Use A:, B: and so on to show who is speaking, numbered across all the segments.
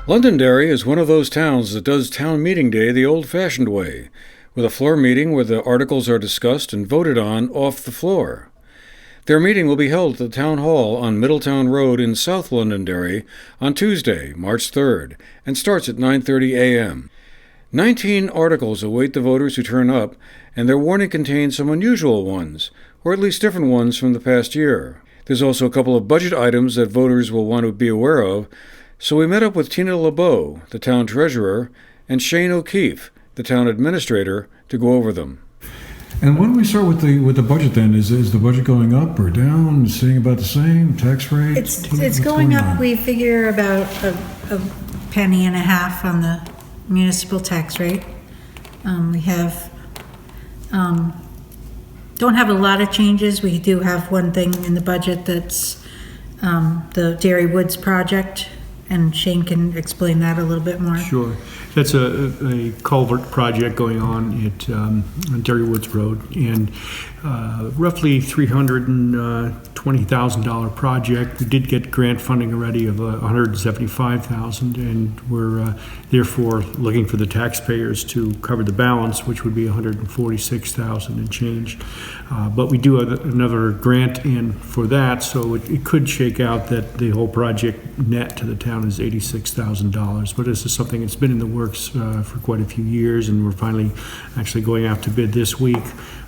A: Londonderry is one of those towns that does town meeting day the old-fashioned way, with a floor meeting where the articles are discussed and voted on off the floor. Their meeting will be held at the Town Hall on Middletown Road in South Londonderry on Tuesday, March 3rd, and starts at 9:30 a.m. 19 articles await the voters who turn up, and their warning contains some unusual ones, or at least different ones from the past year. There's also a couple of budget items that voters will want to be aware of, so we met up with Tina LeBeau, the town treasurer, and Shane O'Keefe, the town administrator, to go over them.
B: And when we start with the budget, then is the budget going up or down? Staying about the same? Tax rate?
C: It's going up. We figure about a penny and a half on the municipal tax rate. We have don't have a lot of changes. We do have one thing in the budget that's the Dairy Woods project, and Shane can explain that a little bit more.
D: Sure. That's a culvert project going on at Dairy Woods Road, and roughly $320,000 project. We did get grant funding already of $175,000, and we're therefore looking for the taxpayers to cover the balance, which would be $146,000 and change. But we do have another grant in for that, so it could shake out that the whole project net to the town is $86,000. But this is something that's been in the works for quite a few years, and we're finally actually going out to bid this week.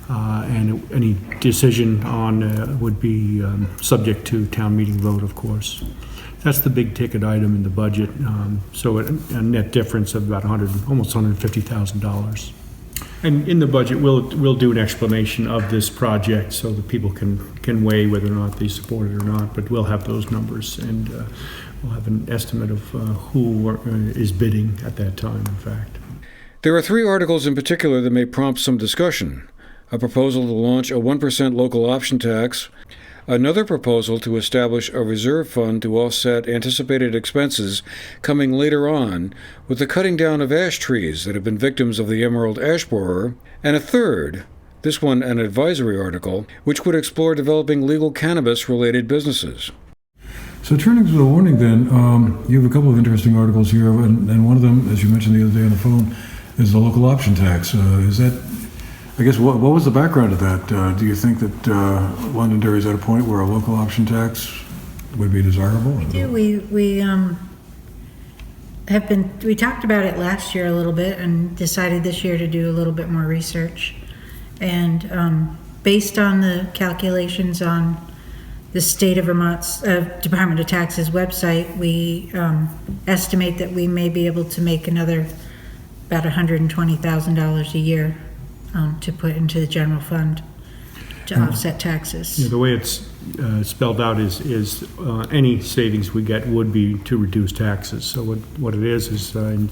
D: And any decision on would be subject to town meeting vote, of course. That's the big ticket item in the budget. So a net difference of about almost $150,000. And in the budget, we'll do an explanation of this project so that people can weigh whether or not they support it or not. But we'll have those numbers, and we'll have an estimate of who is bidding at that time, in fact.
A: There are 3 articles in particular that may prompt some discussion. A proposal to launch a 1% local option tax, another proposal to establish a reserve fund to offset anticipated expenses coming later on with the cutting down of ash trees that have been victims of the emerald ash borer, and a third, this one an advisory article, which would explore developing legal cannabis-related businesses.
B: So turning to the warning then, you have a couple of interesting articles here, and one of them, as you mentioned the other day on the phone, is the local option tax. Is that, I guess, what was the background of that? Do you think that Londonderry is at a point where a local option tax would be desirable?
C: We do. We talked about it last year a little bit and decided this year to do a little bit more research. And based on the calculations on the state of Vermont's Department of Taxes website, we estimate that we may be able to make another about $120,000 a year to put into the general fund to offset taxes.
D: Yeah, the way it's spelled out is any savings we get would be to reduce taxes. So what it is in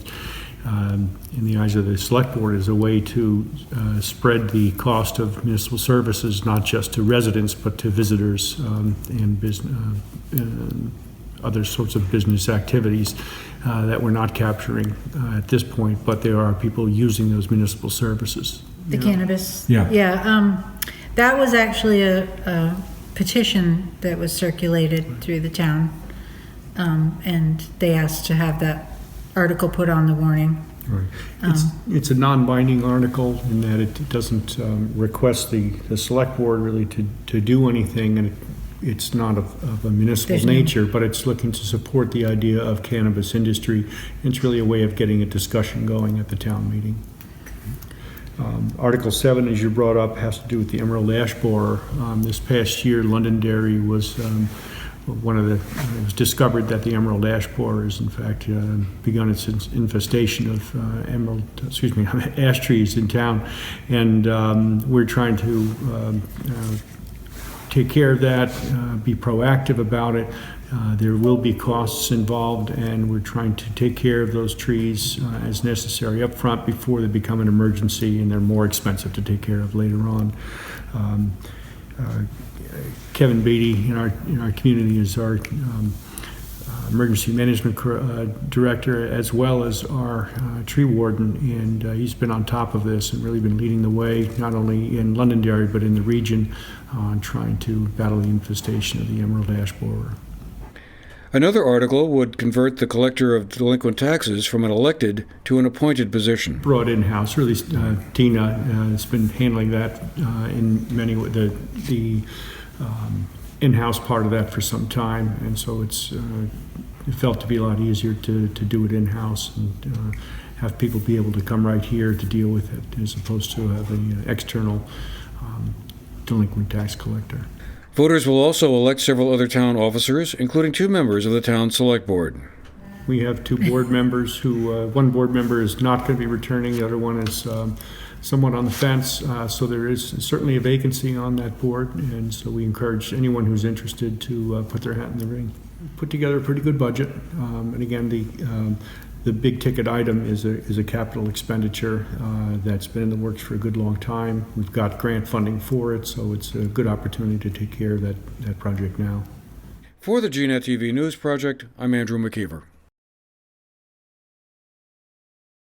D: the eyes of the select board is a way to spread the cost of municipal services not just to residents but to visitors and business, other sorts of business activities that we're not capturing at this point, but there are people using those municipal services.
C: The cannabis?
B: Yeah.
C: Yeah. That was actually a petition that was circulated through the town, and they asked to have that article put on the warning.
D: Right. It's a non-binding article in that it doesn't request the select board really to do anything, and it's not of a municipal nature, but it's looking to support the idea of cannabis industry. It's really a way of getting a discussion going at the town meeting. Article 7, as you brought up, has to do with the emerald ash borer. This past year, Londonderry was it was discovered that the emerald ash borer has in fact begun its infestation of ash trees in town, and we're trying to take care of that, be proactive about it. There will be costs involved, and we're trying to take care of those trees as necessary up front before they become an emergency, and they're more expensive to take care of later on. Kevin Beatty in our community is our emergency management director, as well as our tree warden, and he's been on top of this and really been leading the way, not only in Londonderry but in the region, on trying to battle the infestation of the emerald ash borer.
A: Another article would convert the collector of delinquent taxes from an elected to an appointed position.
D: Brought in-house, really, Tina has been handling that in many ways, the in-house part of that for some time, and so it felt to be a lot easier to do it in-house and have people be able to come right here to deal with it as opposed to having an external delinquent tax collector.
A: Voters will also elect several other town officers, including 2 members of the town select board.
D: We have 2 board members who, one board member is not going to be returning, the other one is somewhat on the fence, so there is certainly a vacancy on that board, and so we encourage anyone who's interested to put their hat in the ring. Put together a pretty good budget, and again, the big ticket item is a capital expenditure that's been in the works for a good long time. We've got grant funding for it, so it's a good opportunity to take care of that project now.
A: For the GNAT-TV News Project, I'm Andrew McKeever.